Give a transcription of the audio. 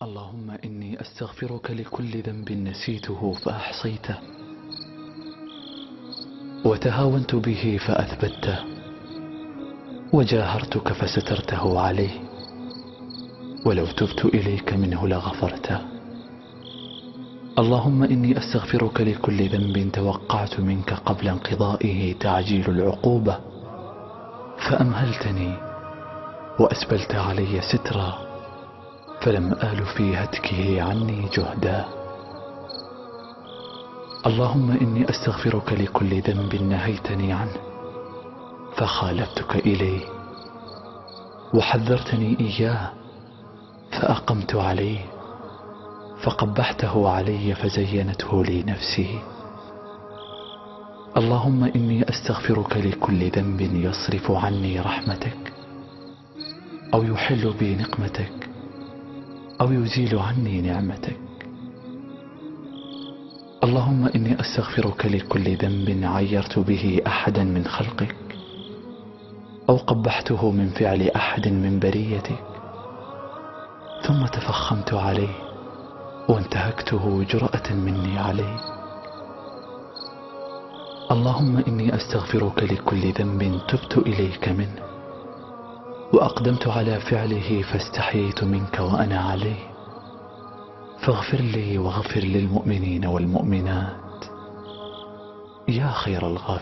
اللهم إني أستغفرك لكل ذنب نسيته فأحصيته، وتهاونت به فأثبته، وجاهرتك فسترته عليه، ولو تبت إليك منه لغفرته. اللهم إني أستغفرك لكل ذنب توقعت منك قبل انقضائه تعجيل العقوبة فأمهلتني وأسبلت علي سترا، فلم آل في هتكه عني جهدا. اللهم إني أستغفرك لكل ذنب نهيتني عنه فخالفتك إليه، وحذرتني إياه فأقمت عليه، فقبحته علي فزينته لي نفسي. اللهم إني أستغفرك لكل ذنب يصرف عني رحمتك، أو يحل بي نقمتك، أو يزيل عني نعمتك. اللهم إني أستغفرك لكل ذنب عيرت به أحدا من خلقك، أو قبحته من فعل أحد من بريتك، ثم تفخمت عليه وانتهكته جرأة مني عليه. اللهم إني أستغفرك لكل ذنب تبت إليك منه، وأقدمت على فعله فاستحييت منك وأنا عليه، فاغفر لي واغفر للمؤمنين والمؤمنات يا خير الغافرين.